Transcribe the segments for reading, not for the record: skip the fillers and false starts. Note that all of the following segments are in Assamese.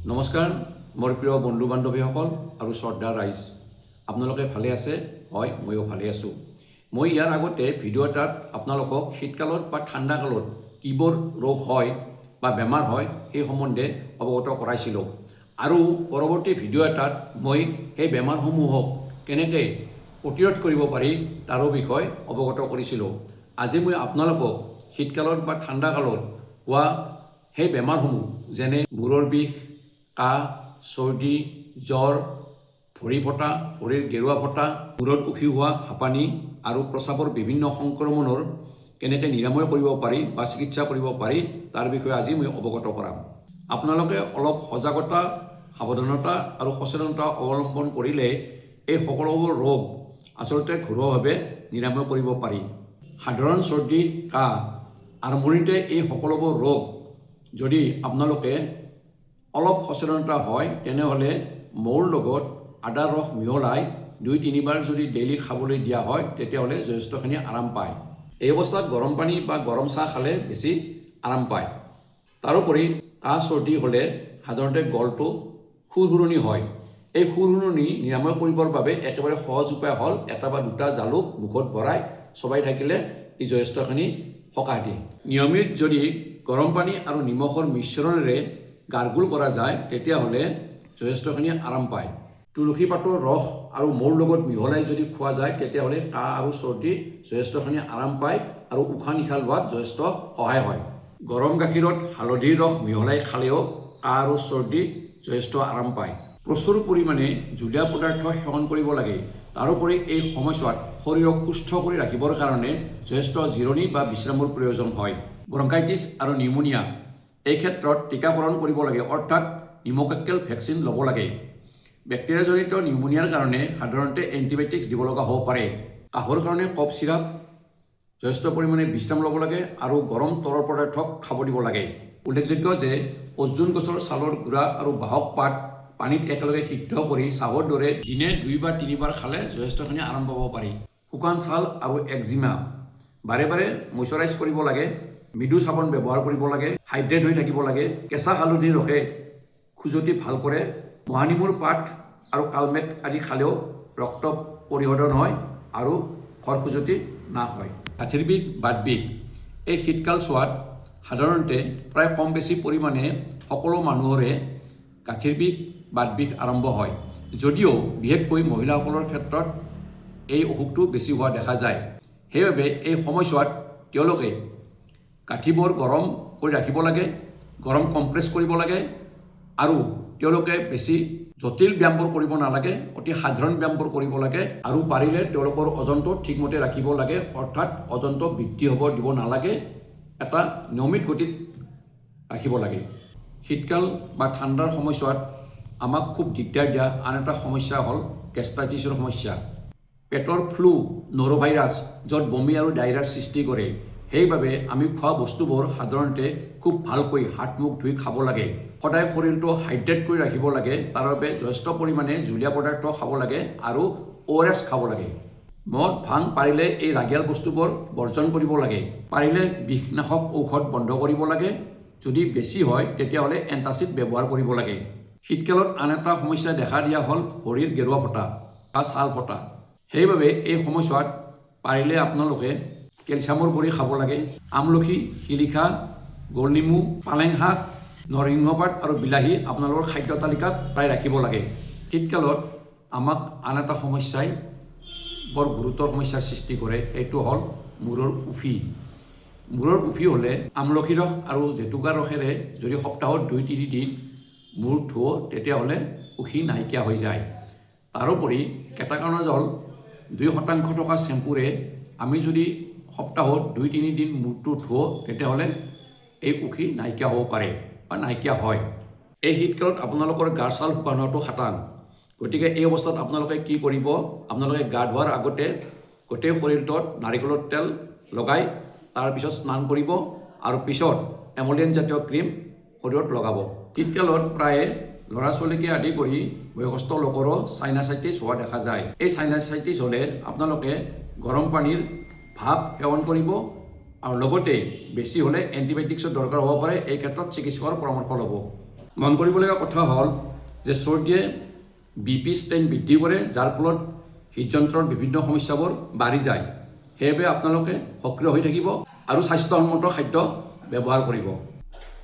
নমস্কাৰ মোৰ প্ৰিয় বন্ধু বান্ধৱীসকল আৰু শ্ৰদ্ধা ৰাইজ, আপোনালোকে ভালে আছে? হয়, ময়ো ভালে আছোঁ। মই ইয়াৰ আগতে ভিডিঅ' এটাত আপোনালোকক শীতকালত বা ঠাণ্ডা কালত কিবোৰ ৰোগ হয় বা বেমাৰ হয় সেই সম্বন্ধে অৱগত কৰাইছিলোঁ আৰু পৰৱৰ্তী ভিডিঅ' এটাত মই সেই বেমাৰসমূহক কেনেকৈ প্ৰতিৰোধ কৰিব পাৰি তাৰো বিষয়ে অৱগত কৰিছিলোঁ। আজি মই আপোনালোকক শীতকালত বা ঠাণ্ডা কালত হোৱা সেই বেমাৰসমূহ যেনে মূৰৰ বিষ, কাহ, চৰ্দি, জ্বৰ, ভৰি ফটা, ভৰিৰ গেৰুৱা ফটা, মূৰত উঠি হোৱা হাঁপানি আৰু প্ৰস্ৰাৱৰ বিভিন্ন সংক্ৰমণৰ কেনেকৈ নিৰাময় কৰিব পাৰি বা চিকিৎসা কৰিব পাৰি তাৰ বিষয়ে আজি মই অৱগত কৰাম। আপোনালোকে অলপ সজাগতা, সাৱধানতা আৰু সচেতনতা অৱলম্বন কৰিলে এই সকলোবোৰ ৰোগ আচলতে ঘৰুৱাভাৱে নিৰাময় কৰিব পাৰি। সাধাৰণ চৰ্দি, কাহ আৰম্ভণিতে এই সকলোবোৰ ৰোগ যদি আপোনালোকে অলপ সচেতনতা হয় তেনেহ'লে মৌৰ লগত আদাৰ ৰস মিহলাই 2-3 বাৰ যদি ডেইলি খাবলৈ দিয়া হয় তেতিয়াহ'লে যথেষ্টখিনি আৰাম পায়। এই অৱস্থাত গৰম পানী বা গৰম চাহ খালে বেছি আৰাম পায়। তাৰোপৰি কাহ চৰ্দি হ'লে সাধাৰণতে গলটো সুৰসুৰণি হয়। এই সুৰসুৰণি নিৰাময় কৰিবৰ বাবে একেবাৰে সহজ উপায় হ'ল 1 বা 2টা জালুক মুখত ভৰাই চবাই থাকিলে ই যথেষ্টখিনি সকাহ দিয়ে। নিয়মিত যদি গৰম পানী আৰু নিমখৰ মিশ্ৰণেৰে গাৰ্গল কৰা যায় তেতিয়াহ'লে যথেষ্টখিনি আৰাম পায়। তুলসী পাতৰ ৰস আৰু মৌৰ লগত মিহলাই যদি খোৱা যায় তেতিয়াহ'লে কাহ আৰু চৰ্দি যথেষ্টখিনি আৰাম পায় আৰু উশাহ নিশাহ লোৱাত যথেষ্ট সহায় হয়। গৰম গাখীৰত হালধিৰ ৰস মিহলাই খালেও কাহ আৰু চৰ্দি যথেষ্ট আৰাম পায়। প্ৰচুৰ পৰিমাণে জুলীয়া পদাৰ্থ সেৱন কৰিব লাগে। তাৰোপৰি এই সময়ছোৱাত শৰীৰক সুস্থ কৰি ৰাখিবৰ কাৰণে যথেষ্ট জিৰণি বা বিশ্ৰামৰ প্ৰয়োজন হয়। ব্ৰংকাইটিছ আৰু নিউমোনিয়া এই ক্ষেত্ৰত টীকাকৰণ কৰিব লাগে, অৰ্থাৎ নিম'কক্কেল ভেকচিন ল'ব লাগে। বেক্টেৰিয়াজনিত নিউমোনিয়াৰ কাৰণে সাধাৰণতে এণ্টিবায়'টিক্স দিব লগা হ'ব পাৰে। কাহৰ কাৰণে কফ চিৰাপ, যথেষ্ট পৰিমাণে বিশ্ৰাম ল'ব লাগে আৰু গৰম তৰল পদাৰ্থ খাব দিব লাগে। উল্লেখযোগ্য যে অৰ্জুন গছৰ ছালৰ গুড়া আৰু বাহক পাত পানীত একেলগে সিদ্ধ কৰি চাহৰ দৰে দিনে 2 বা 3 বাৰ খালে যথেষ্টখিনি আৰাম পাব পাৰি। শুকান ছাল আৰু একজিমা বাৰে বাৰে মইশ্চাৰাইজ কৰিব লাগে, মৃদু চাবোন ব্যৱহাৰ কৰিব লাগে, হাইড্ৰেট হৈ থাকিব লাগে। কেঁচা হালধিৰ ৰসে খুজতি ভাল কৰে। মহানিমুৰ পাত আৰু কালমেঘ আদি খালেও ৰক্ত পৰিশোধন হয় আৰু খৰখুজতি নাশ হয়। গাঁঠিৰ বিষ, বাত বিষ এই শীতকাল চোৱাত সাধাৰণতে প্ৰায় কম বেছি পৰিমাণে সকলো মানুহৰে গাঁঠিৰ বিষ, বাত বিষ আৰম্ভ হয়। যদিও বিশেষকৈ মহিলাসকলৰ ক্ষেত্ৰত এই অসুখটো বেছি হোৱা দেখা যায়। সেইবাবে এই সময়ছোৱাত তেওঁলোকে গাঁঠিবোৰ গৰম কৰি ৰাখিব লাগে, গৰম কম্প্ৰেছ কৰিব লাগে আৰু তেওঁলোকে বেছি জটিল ব্যায়ামবোৰ কৰিব নালাগে, অতি সাধাৰণ ব্যায়ামবোৰ কৰিব লাগে আৰু পাৰিলে তেওঁলোকৰ ওজনটো ঠিকমতে ৰাখিব লাগে, অৰ্থাৎ ওজনটো বৃদ্ধি হ'ব দিব নালাগে, এটা নিয়মিত গতিত ৰাখিব লাগে। শীতকাল বা ঠাণ্ডাৰ সময়ছোৱাত আমাক খুব দিগদাৰ দিয়া আন এটা সমস্যা হ'ল গেষ্ট্ৰাইটিছৰ সমস্যা। পেটৰ ফ্লু, নৰ'ভাইৰাছ য'ত বমি আৰু ডায়েৰিয়াৰ সৃষ্টি কৰে। সেইবাবে আমি খোৱা বস্তুবোৰ সাধাৰণতে খুব ভালকৈ হাত মুখ ধুই খাব লাগে। সদায় শৰীৰটো হাইড্ৰেট কৰি ৰাখিব লাগে, তাৰ বাবে যথেষ্ট পৰিমাণে জুলীয়া পদাৰ্থ খাব লাগে আৰু ORS খাব লাগে। মদ, ভাং পাৰিলে এই ৰাগিয়াল বস্তুবোৰ বৰ্জন কৰিব লাগে। পাৰিলে বিষনাশক ঔষধ বন্ধ কৰিব লাগে। যদি বেছি হয় তেতিয়াহ'লে এণ্টাচিড ব্যৱহাৰ কৰিব লাগে। শীতকালত আন এটা সমস্যা দেখা দিয়া হ'ল ভৰিৰ গেৰুৱা ফটা বা ছাল ফটা। সেইবাবে এই সময়ছোৱাত পাৰিলে আপোনালোকে কেলছিয়ামৰ বড়ি খাব লাগে। আমলখি, শিলিখা, গোলনেমু, পালেং শাক, নৰসিংহ পাত আৰু বিলাহী আপোনালোকৰ খাদ্য তালিকাত প্ৰায় ৰাখিব লাগে। শীতকালত আমাক আন এটা সমস্যাই বৰ গুৰুতৰ সমস্যাৰ সৃষ্টি কৰে, সেইটো হ'ল মূৰৰ উফি। মূৰৰ উফি হ'লে আমলখি ৰস আৰু জেতুকাৰ ৰসেৰে যদি সপ্তাহত 2-3 দিন মূৰ ধুওঁ তেতিয়াহ'লে উফি নাইকিয়া হৈ যায়। তাৰোপৰি কেটাকনজল 2% থকা চেম্পুৰে আমি যদি সপ্তাহত 2-3 দিন মূৰটো ধুওঁ তেতিয়াহ'লে এই উফি নাইকিয়া হ'ব পাৰে বা নাইকিয়া হয়। এই শীতকালত আপোনালোকৰ গাৰ ছাল শুকান হোৱাটো সাধাৰণ। গতিকে এই অৱস্থাত আপোনালোকে কি কৰিব, আপোনালোকে গা ধোৱাৰ আগতে গোটেই শৰীৰটোত নাৰিকলৰ তেল লগাই তাৰপিছত স্নান কৰিব আৰু পিছত এমলিয়েন জাতীয় ক্ৰীম শৰীৰত লগাব। শীতকালত প্ৰায়ে ল'ৰা ছোৱালীকে আদি কৰি বয়সস্থ লোকৰো চাইনাচাইটিছ হোৱা দেখা যায়। এই চাইনাচাইটিছ হ'লে আপোনালোকে গৰম পানীৰ ভাপ সেৱন কৰিব আৰু লগতে বেছি হ'লে এণ্টিবায়'টিক্সৰ দৰকাৰ হ'ব পাৰে। এই ক্ষেত্ৰত চিকিৎসকৰ পৰামৰ্শ ল'ব। মন কৰিবলগীয়া কথা হ'ল যে চৰ্দিয়ে BP ষ্ট্ৰেইন বৃদ্ধি কৰে, যাৰ ফলত হৃদযন্ত্ৰৰ বিভিন্ন সমস্যাবোৰ বাঢ়ি যায়। সেইবাবে আপোনালোকে সক্ৰিয় হৈ থাকিব আৰু স্বাস্থ্যসন্মত খাদ্য ব্যৱহাৰ কৰিব।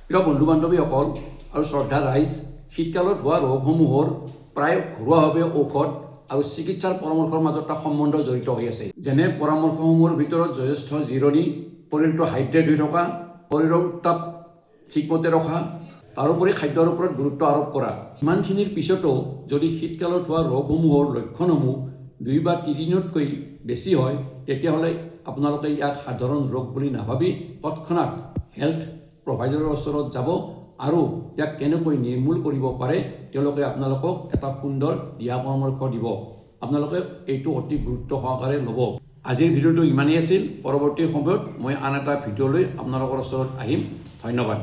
প্ৰিয় বন্ধু বান্ধৱীসকল আৰু শ্ৰদ্ধা ৰাইজ, শীতকালত হোৱা ৰোগসমূহৰ প্ৰায় ঘৰুৱাভাৱে ঔষধ আৰু চিকিৎসাৰ পৰামৰ্শৰ মাজত এটা সম্বন্ধ জড়িত হৈ আছে। যেনে পৰামৰ্শসমূহৰ ভিতৰত যথেষ্ট জিৰণি, শৰীৰটো হাইড্ৰেট হৈ থকা, শৰীৰৰ উত্তাপ ঠিকমতে ৰখা, তাৰোপৰি খাদ্যৰ ওপৰত গুৰুত্ব আৰোপ কৰা। ইমানখিনিৰ পিছতো যদি শীতকালত হোৱা ৰোগসমূহৰ লক্ষণসমূহ 2 বা 3 দিনতকৈ বেছি হয়, তেতিয়াহ'লে আপোনালোকে ইয়াক সাধাৰণ ৰোগ বুলি নাভাবি তৎক্ষণাত হেল্থ প্ৰভাইডাৰৰ ওচৰত যাব আৰু ইয়াক কেনেকৈ নিৰ্মূল কৰিব পাৰে তেওঁলোকে আপোনালোকক এটা সুন্দৰ দিহা পৰামৰ্শ দিব। আপোনালোকে এইটো অতি গুৰুত্ব সহকাৰে ল'ব। আজিৰ ভিডিঅ'টো ইমানেই আছিল। পৰৱৰ্তী সময়ত মই আন এটা ভিডিঅ' লৈ আপোনালোকৰ ওচৰত আহিম। ধন্যবাদ।